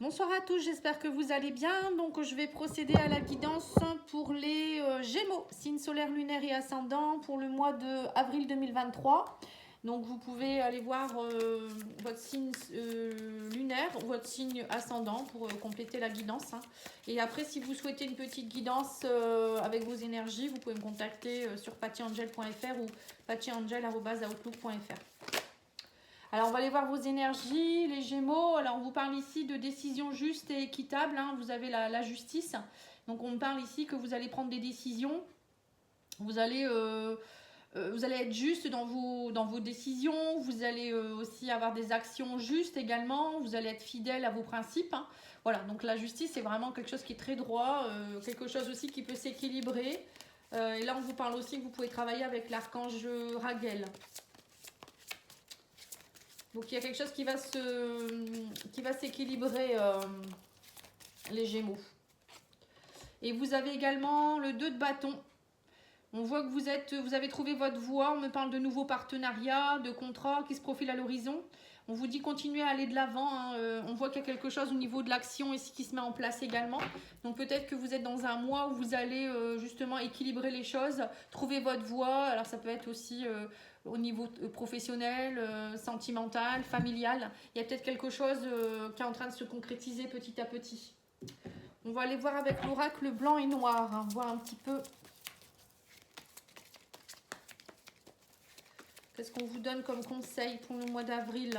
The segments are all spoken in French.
Bonsoir à tous, j'espère que vous allez bien. Donc je vais procéder à la guidance pour les Gémeaux, signe solaire, lunaire et ascendant pour le mois de avril 2023. Donc vous pouvez aller voir votre signe lunaire ou votre signe ascendant pour compléter la guidance. Et après, si vous souhaitez une petite guidance avec vos énergies, vous pouvez me contacter sur pattyangel.fr ou pattyangel@outlook.fr. Alors, on va aller voir vos énergies, les Gémeaux. Alors, on vous parle ici de décisions justes et équitables. Vous avez la justice. Donc, on me parle ici que vous allez prendre des décisions. Vous allez être juste dans vos décisions. Vous allez aussi avoir des actions justes également. Vous allez être fidèle à vos principes. Voilà, donc la justice, c'est vraiment quelque chose qui est très droit. Quelque chose aussi qui peut s'équilibrer. Et là, on vous parle aussi que vous pouvez travailler avec l'archange Raguel. Donc il y a quelque chose qui va s'équilibrer, les Gémeaux. Et vous avez également le 2 de bâton. On voit que vous avez trouvé votre voie. On me parle de nouveaux partenariats, de contrats qui se profilent à l'horizon. On vous dit continuez à aller de l'avant. On voit qu'il y a quelque chose au niveau de l'action ici qui se met en place également. Donc peut-être que vous êtes dans un mois où vous allez justement équilibrer les choses, trouver votre voie. Alors ça peut être aussi au niveau professionnel, sentimental, familial. Il y a peut-être quelque chose qui est en train de se concrétiser petit à petit. On va aller voir avec l'oracle blanc et noir, voir un petit peu qu'est-ce qu'on vous donne comme conseil pour le mois d'avril.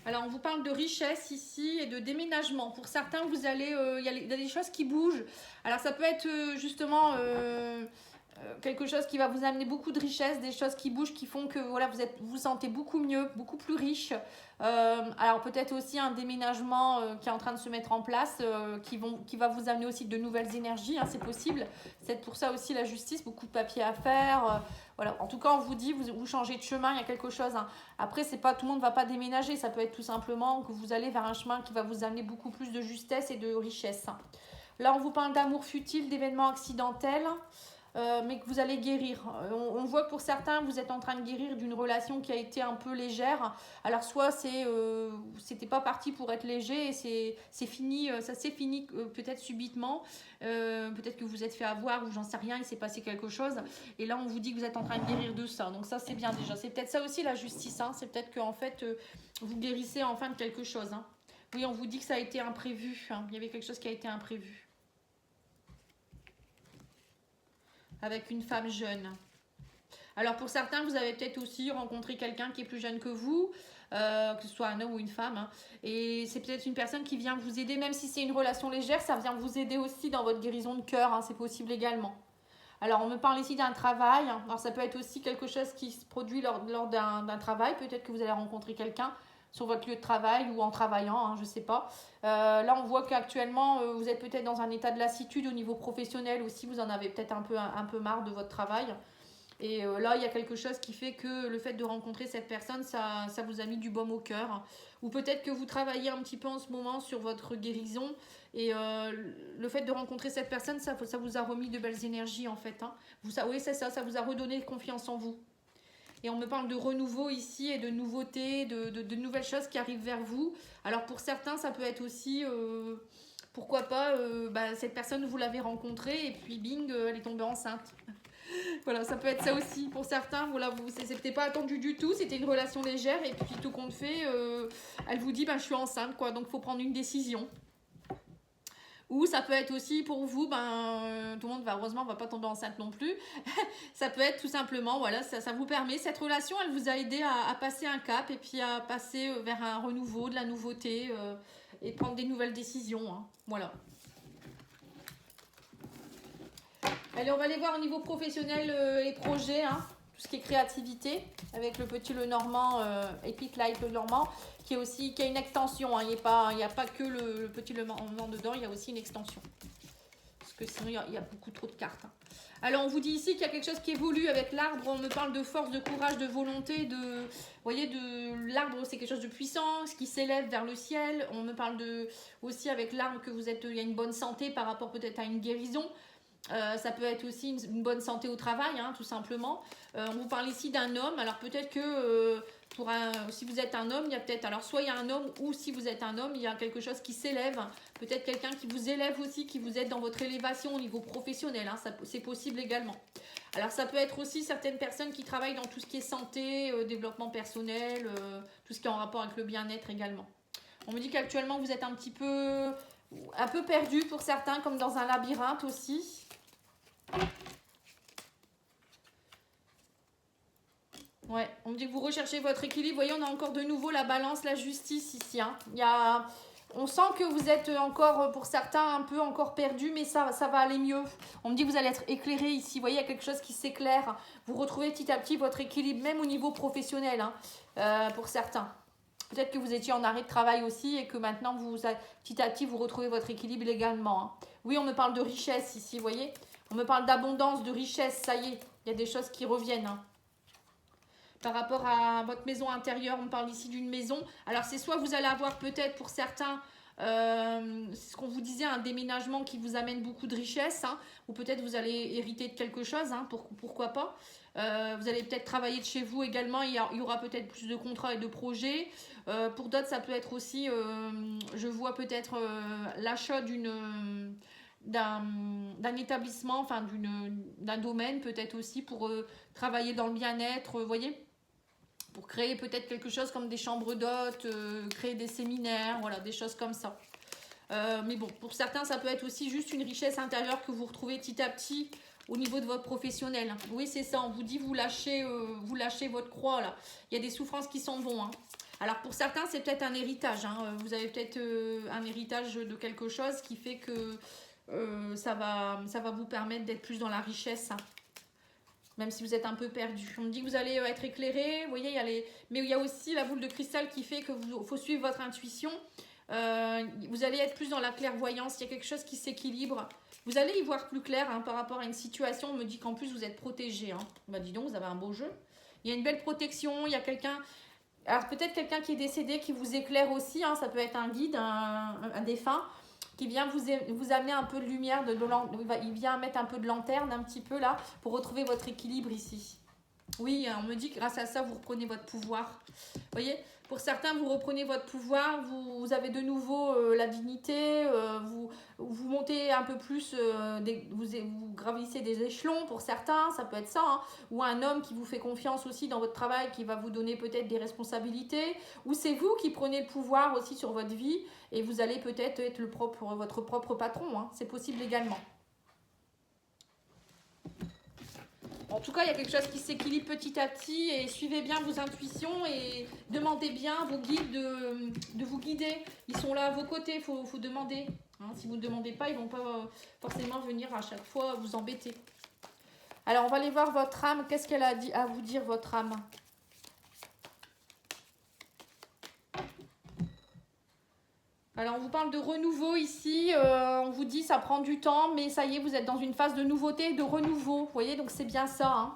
Alors, on vous parle de richesse ici et de déménagement. Pour certains, il y a des choses qui bougent. Alors, ça peut être justement quelque chose qui va vous amener beaucoup de richesse, des choses qui bougent, qui font que voilà, vous sentez beaucoup mieux, beaucoup plus riche. Alors, peut-être aussi un déménagement qui est en train de se mettre en place, qui va vous amener aussi de nouvelles énergies, c'est possible. C'est pour ça aussi la justice, beaucoup de papiers à faire. Voilà. En tout cas, on vous dit, vous changez de chemin, il y a quelque chose. Après, c'est pas tout le monde ne va pas déménager. Ça peut être tout simplement que vous allez vers un chemin qui va vous amener beaucoup plus de justesse et de richesse. Là, on vous parle d'amour futile, d'événements accidentels. Mais que vous allez guérir. On voit que pour certains, vous êtes en train de guérir d'une relation qui a été un peu légère. Alors soit c'était pas parti pour être léger et c'est fini, ça s'est fini peut-être subitement. Peut-être que vous êtes fait avoir ou j'en sais rien, il s'est passé quelque chose. Et là, on vous dit que vous êtes en train de guérir de ça. Donc ça, c'est bien déjà. C'est peut-être ça aussi la justice. C'est peut-être qu'en fait, vous guérissez enfin de quelque chose. Oui, on vous dit que ça a été imprévu. Il y avait quelque chose qui a été imprévu. Avec une femme jeune. Alors pour certains, vous avez peut-être aussi rencontré quelqu'un qui est plus jeune que vous, que ce soit un homme ou une femme. Et c'est peut-être une personne qui vient vous aider, même si c'est une relation légère, ça vient vous aider aussi dans votre guérison de cœur, c'est possible également. Alors on me parle ici d'un travail, alors ça peut être aussi quelque chose qui se produit lors d'un travail, peut-être que vous allez rencontrer quelqu'un sur votre lieu de travail ou en travaillant, je ne sais pas. Là, on voit qu'actuellement, vous êtes peut-être dans un état de lassitude au niveau professionnel aussi. Vous en avez peut-être un peu marre de votre travail. Et là, il y a quelque chose qui fait que le fait de rencontrer cette personne, ça vous a mis du baume au cœur. Ou peut-être que vous travaillez un petit peu en ce moment sur votre guérison. Et le fait de rencontrer cette personne, ça vous a remis de belles énergies en fait. Oui, c'est ça, ça vous a redonné confiance en vous. Et on me parle de renouveau ici et de nouveautés, de nouvelles choses qui arrivent vers vous. Alors pour certains, ça peut être aussi, pourquoi pas, cette personne, vous l'avez rencontrée et puis bing, elle est tombée enceinte. Voilà, ça peut être ça aussi. Pour certains, voilà, c'était pas attendu du tout, c'était une relation légère et puis tout compte fait, elle vous dit, je suis enceinte, quoi, donc il faut prendre une décision. Ou ça peut être aussi pour vous, tout le monde heureusement va pas tomber enceinte non plus. Ça peut être tout simplement, voilà, ça vous permet, cette relation, elle vous a aidé à passer un cap et puis à passer vers un renouveau, de la nouveauté et prendre des nouvelles décisions. Voilà. Allez, on va aller voir au niveau professionnel les projets, tout ce qui est créativité, avec le petit Lenormand, Epic Light Lenormand, qui a une extension. Il n'y a pas que le petit Lenormand dedans, il y a aussi une extension. Parce que sinon, il y a beaucoup trop de cartes. Alors, on vous dit ici qu'il y a quelque chose qui évolue avec l'arbre. On me parle de force, de courage, de volonté. Vous voyez, l'arbre, c'est quelque chose de puissant, qui s'élève vers le ciel. On me parle aussi avec l'arbre que il y a une bonne santé par rapport peut-être à une guérison. Ça peut être aussi une bonne santé au travail, hein, tout simplement. On vous parle ici d'un homme. Alors peut-être que si vous êtes un homme, il y a peut-être... Alors soit il y a un homme ou si vous êtes un homme, il y a quelque chose qui s'élève. Peut-être quelqu'un qui vous élève aussi, qui vous aide dans votre élévation au niveau professionnel. Hein, c'est possible également. Alors ça peut être aussi certaines personnes qui travaillent dans tout ce qui est santé, développement personnel, tout ce qui est en rapport avec le bien-être également. On me dit qu'actuellement vous êtes un peu perdu pour certains, comme dans un labyrinthe aussi. Ouais, on me dit que vous recherchez votre équilibre. Vous voyez, on a encore de nouveau la balance, la justice ici. Hein. On sent que vous êtes encore, pour certains, un peu encore perdu, mais ça va aller mieux. On me dit que vous allez être éclairé ici. Vous voyez, il y a quelque chose qui s'éclaire. Vous retrouvez petit à petit votre équilibre, même au niveau professionnel, hein, pour certains. Peut-être que vous étiez en arrêt de travail aussi et que maintenant, petit à petit, vous retrouvez votre équilibre également. Hein. Oui, on me parle de richesse ici, vous voyez. On me parle d'abondance, de richesse, ça y est. Il y a des choses qui reviennent. Hein. Par rapport à votre maison intérieure, on parle ici d'une maison. Alors, c'est soit vous allez avoir peut-être pour certains, c'est ce qu'on vous disait, un déménagement qui vous amène beaucoup de richesse. Hein, ou peut-être vous allez hériter de quelque chose, hein, pourquoi pas. Vous allez peut-être travailler de chez vous également. Il y aura peut-être plus de contrats et de projets. Pour d'autres, ça peut être aussi, je vois peut-être l'achat d'un établissement, enfin d'un domaine peut-être aussi pour travailler dans le bien-être, vous voyez, pour créer peut-être quelque chose comme des chambres d'hôtes, créer des séminaires, voilà, des choses comme ça. Mais bon, pour certains, ça peut être aussi juste une richesse intérieure que vous retrouvez petit à petit au niveau de votre professionnel. Oui, c'est ça, on vous dit vous lâchez votre croix là. Il y a des souffrances qui s'en vont. Hein. Alors pour certains, c'est peut-être un héritage. Hein. Vous avez peut-être un héritage de quelque chose qui fait que ça va vous permettre d'être plus dans la richesse. Hein. Même si vous êtes un peu perdu. On me dit que vous allez être éclairé. Vous voyez, mais il y a aussi la boule de cristal qui fait que faut suivre votre intuition. Vous allez être plus dans la clairvoyance. Il y a quelque chose qui s'équilibre. Vous allez y voir plus clair hein, par rapport à une situation. On me dit qu'en plus vous êtes protégé. Hein. Bah dis donc, vous avez un beau jeu. Il y a une belle protection. Il y a quelqu'un... Alors peut-être quelqu'un qui est décédé qui vous éclaire aussi. Hein. Ça peut être un guide, un défunt qui vient vous amener un peu de lumière, il vient mettre un peu de lanterne un petit peu là pour retrouver votre équilibre ici. Oui, on me dit que grâce à ça, vous reprenez votre pouvoir. Vous voyez, pour certains, vous reprenez votre pouvoir, vous avez de nouveau la dignité, vous montez un peu plus, vous gravissez des échelons pour certains, ça peut être ça. Hein. Ou un homme qui vous fait confiance aussi dans votre travail, qui va vous donner peut-être des responsabilités. Ou c'est vous qui prenez le pouvoir aussi sur votre vie et vous allez peut-être être votre propre patron. Hein. C'est possible également. En tout cas, il y a quelque chose qui s'équilibre petit à petit et suivez bien vos intuitions et demandez bien à vos guides de vous guider. Ils sont là à vos côtés, il faut demander. Hein, si vous ne demandez pas, ils ne vont pas forcément venir à chaque fois vous embêter. Alors, on va aller voir votre âme. Qu'est-ce qu'elle a à vous dire, votre âme ? Alors, on vous parle de renouveau ici. On vous dit ça prend du temps, mais ça y est, vous êtes dans une phase de nouveauté, de renouveau. Vous voyez, donc c'est bien ça. Hein.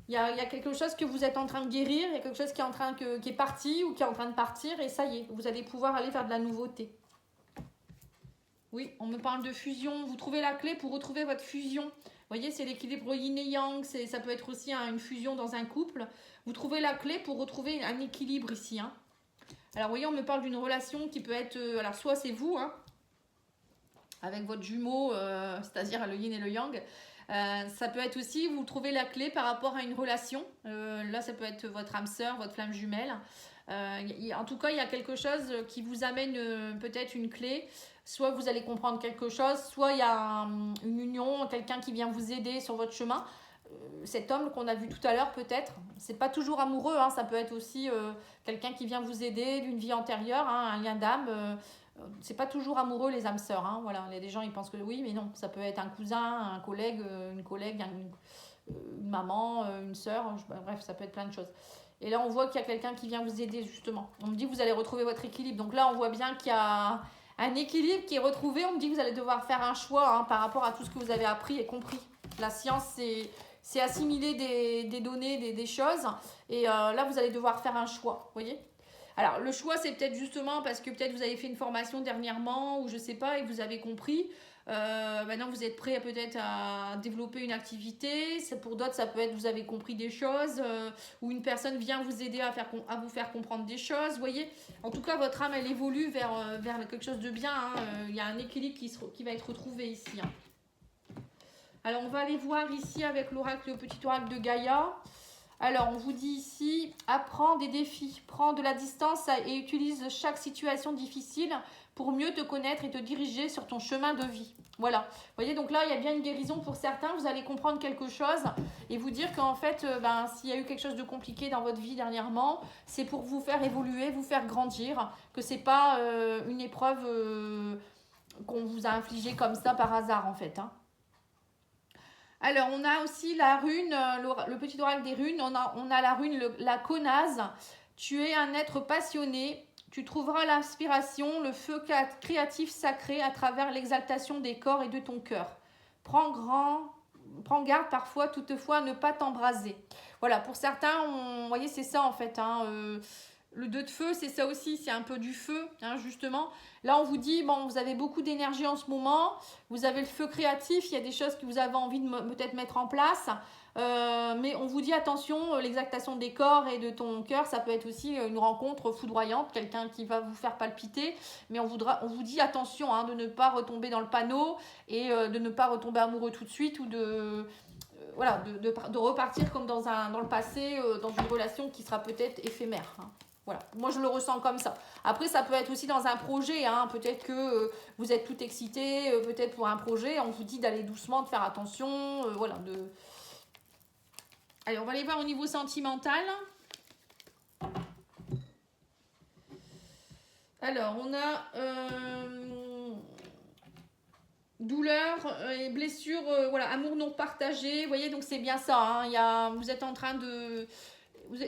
Il y a quelque chose que vous êtes en train de guérir, il y a quelque chose qui est parti ou qui est en train de partir, et ça y est, vous allez pouvoir aller vers de la nouveauté. Oui, on me parle de fusion. Vous trouvez la clé pour retrouver votre fusion. Vous voyez, c'est l'équilibre yin et yang. Ça peut être aussi une fusion dans un couple. Vous trouvez la clé pour retrouver un équilibre ici. Hein. Alors, vous voyez, on me parle d'une relation qui peut être... alors, soit c'est vous, hein, avec votre jumeau, c'est-à-dire le yin et le yang. Ça peut être aussi, vous trouvez la clé par rapport à une relation. Là, ça peut être votre âme sœur, votre flamme jumelle. En tout cas, il y a quelque chose qui vous amène peut-être une clé. Soit vous allez comprendre quelque chose, soit il y a une union, quelqu'un qui vient vous aider sur votre chemin. Cet homme qu'on a vu tout à l'heure peut-être, c'est pas toujours amoureux, hein, ça peut être aussi quelqu'un qui vient vous aider d'une vie antérieure, hein, un lien d'âme. C'est pas toujours amoureux les âmes sœurs, hein, voilà. Il y a des gens ils pensent que oui, mais non, ça peut être un cousin, un collègue, une maman, une sœur, bref, ça peut être plein de choses. Et là on voit qu'il y a quelqu'un qui vient vous aider justement. On me dit que vous allez retrouver votre équilibre, donc là on voit bien qu'il y a un équilibre qui est retrouvé. On me dit que vous allez devoir faire un choix hein, par rapport à tout ce que vous avez appris et compris. La science c'est assimiler des données, des choses. Et là, vous allez devoir faire un choix, vous voyez. Alors, le choix, c'est peut-être justement parce que peut-être vous avez fait une formation dernièrement ou je sais pas et vous avez compris. Maintenant, vous êtes prêt peut-être à développer une activité. Pour d'autres, ça peut être vous avez compris des choses ou une personne vient vous aider à vous faire comprendre des choses. Vous voyez, en tout cas, votre âme, elle évolue vers quelque chose de bien. Hein. Il y a un équilibre qui va être retrouvé ici. Hein. Alors, on va aller voir ici avec l'oracle, le petit oracle de Gaïa. Alors, on vous dit ici, apprends des défis, prends de la distance et utilise chaque situation difficile pour mieux te connaître et te diriger sur ton chemin de vie. Voilà. Vous voyez, donc là, il y a bien une guérison pour certains. Vous allez comprendre quelque chose et vous dire qu'en fait, s'il y a eu quelque chose de compliqué dans votre vie dernièrement, c'est pour vous faire évoluer, vous faire grandir, que c'est pas une épreuve qu'on vous a infligée comme ça par hasard, en fait. Hein. Alors, on a aussi la rune, le petit oracle des runes. On a la rune, la connasse. Tu es un être passionné. Tu trouveras l'inspiration, le feu créatif sacré à travers l'exaltation des corps et de ton cœur. Prends garde parfois, toutefois, à ne pas t'embraser. Voilà, pour certains, vous voyez, c'est ça en fait. Hein, le 2 de feu, c'est ça aussi, c'est un peu du feu, hein, justement. Là, on vous dit, bon, vous avez beaucoup d'énergie en ce moment, vous avez le feu créatif, il y a des choses que vous avez envie de peut-être mettre en place, mais on vous dit, attention, l'exaltation des corps et de ton cœur, ça peut être aussi une rencontre foudroyante, quelqu'un qui va vous faire palpiter, mais on vous dit, attention, hein, de ne pas retomber dans le panneau et de ne pas retomber amoureux tout de suite ou voilà, de repartir comme dans le passé, dans une relation qui sera peut-être éphémère. Hein. Voilà, moi je le ressens comme ça. Après, ça peut être aussi dans un projet. Hein. Peut-être que vous êtes tout excité, peut-être pour un projet. On vous dit d'aller doucement, de faire attention. Voilà. Allez, on va aller voir au niveau sentimental. Alors, on a douleur et blessure, voilà, amour non partagé. Vous voyez, donc c'est bien ça. Hein. Vous êtes en train de...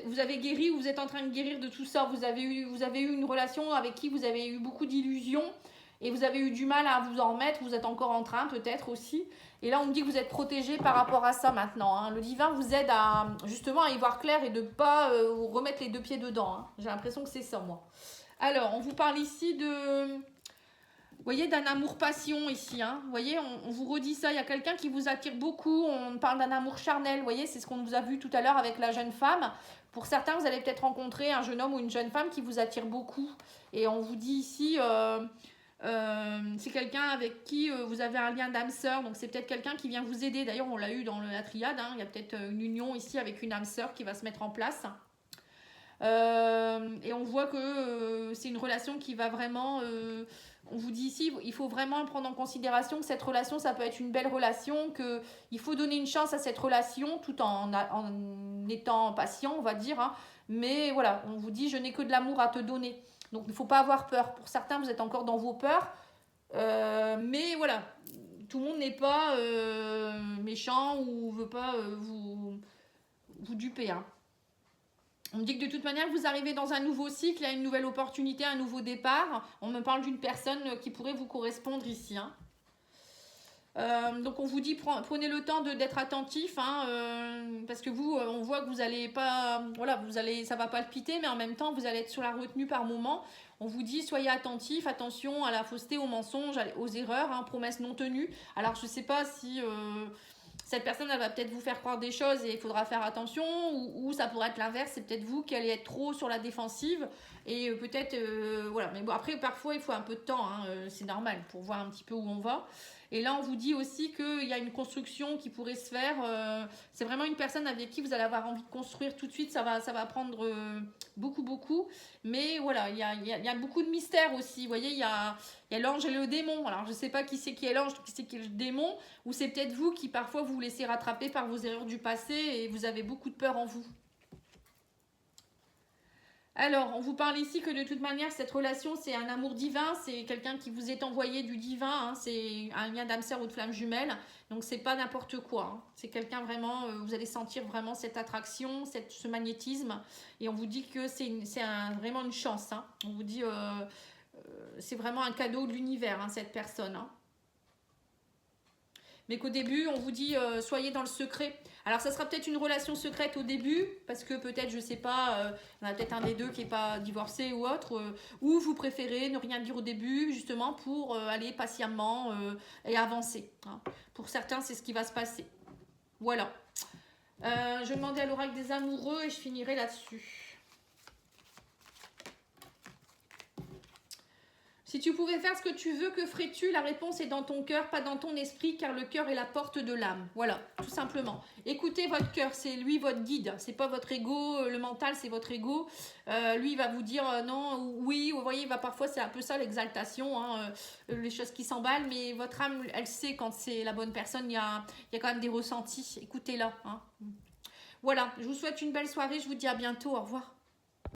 Vous avez guéri ou vous êtes en train de guérir de tout ça. Vous avez eu une relation avec qui vous avez eu beaucoup d'illusions et vous avez eu du mal à vous en remettre. Vous êtes encore en train peut-être aussi. Et là, on me dit que vous êtes protégé par rapport à ça maintenant. Hein. Le divin vous aide justement à y voir clair et de ne pas vous remettre les deux pieds dedans. Hein. J'ai l'impression que c'est ça, moi. Alors, on vous parle ici de... Vous voyez, d'un amour-passion ici. Hein. Vous voyez, on vous redit ça. Il y a quelqu'un qui vous attire beaucoup. On parle d'un amour charnel. Vous voyez, c'est ce qu'on vous a vu tout à l'heure avec la jeune femme. Pour certains, vous allez peut-être rencontrer un jeune homme ou une jeune femme qui vous attire beaucoup. Et on vous dit ici, c'est quelqu'un avec qui vous avez un lien d'âme sœur. Donc, c'est peut-être quelqu'un qui vient vous aider. D'ailleurs, on l'a eu dans la triade. Hein. Il y a peut-être une union ici avec une âme sœur qui va se mettre en place. Et on voit que c'est une relation qui va vraiment... on vous dit ici, il faut vraiment prendre en considération que cette relation, ça peut être une belle relation, qu'il faut donner une chance à cette relation tout en étant patient, on va dire. Hein. Mais voilà, on vous dit, je n'ai que de l'amour à te donner. Donc, il ne faut pas avoir peur. Pour certains, vous êtes encore dans vos peurs. Mais voilà, tout le monde n'est pas méchant ou ne veut pas vous duper. Hein. On me dit que de toute manière, vous arrivez dans un nouveau cycle, à une nouvelle opportunité, un nouveau départ. On me parle d'une personne qui pourrait vous correspondre ici. Hein. Donc on vous dit, prenez le temps d'être attentif, hein, parce que vous, on voit que vous allez pas, voilà, ça va palpiter, mais en même temps, vous allez être sur la retenue par moment. On vous dit, soyez attentif, attention à la fausseté, aux mensonges, aux erreurs, hein, promesses non tenues. Alors je sais pas si... cette personne, elle va peut-être vous faire croire des choses et il faudra faire attention, ou ça pourrait être l'inverse, c'est peut-être vous qui allez être trop sur la défensive, et peut-être, voilà, mais bon, après, parfois, il faut un peu de temps, hein, c'est normal, pour voir un petit peu où on va. Et là, on vous dit aussi qu'il y a une construction qui pourrait se faire, c'est vraiment une personne avec qui vous allez avoir envie de construire tout de suite, ça va prendre beaucoup, mais voilà, il y a beaucoup de mystères aussi, vous voyez, il y a l'ange et le démon. Alors, je ne sais pas qui c'est qui est l'ange, qui c'est qui est le démon, ou c'est peut-être vous qui parfois vous laissez rattraper par vos erreurs du passé et vous avez beaucoup de peur en vous. Alors, on vous parle ici que de toute manière, cette relation, c'est un amour divin, c'est quelqu'un qui vous est envoyé du divin, hein, c'est un lien d'âme sœur ou de flamme jumelle, donc c'est pas n'importe quoi, hein. C'est quelqu'un vraiment, vous allez sentir vraiment cette attraction, ce magnétisme, et on vous dit que c'est vraiment une chance, hein. On vous dit, c'est vraiment un cadeau de l'univers, hein, cette personne, hein. mais qu'au début, on vous dit soyez dans le secret. Alors, ça sera peut-être une relation secrète au début, parce que peut-être, je sais pas, il y en a peut-être un des deux qui n'est pas divorcé ou autre, ou vous préférez ne rien dire au début, justement, pour aller patiemment et avancer. Hein. Pour certains, c'est ce qui va se passer. Voilà. Je vais demander à l'oracle des amoureux et je finirai là-dessus. Si tu pouvais faire ce que tu veux, que ferais-tu? La réponse est dans ton cœur, pas dans ton esprit, car le cœur est la porte de l'âme. Voilà, tout simplement. Écoutez votre cœur, c'est lui votre guide. C'est pas votre ego, le mental, c'est votre ego. Lui, il va vous dire non, oui. Vous voyez, parfois c'est un peu ça l'exaltation, hein, les choses qui s'emballent. Mais votre âme, elle sait quand c'est la bonne personne. Il y a quand même des ressentis. Écoutez-la. Hein. Voilà, je vous souhaite une belle soirée. Je vous dis à bientôt. Au revoir.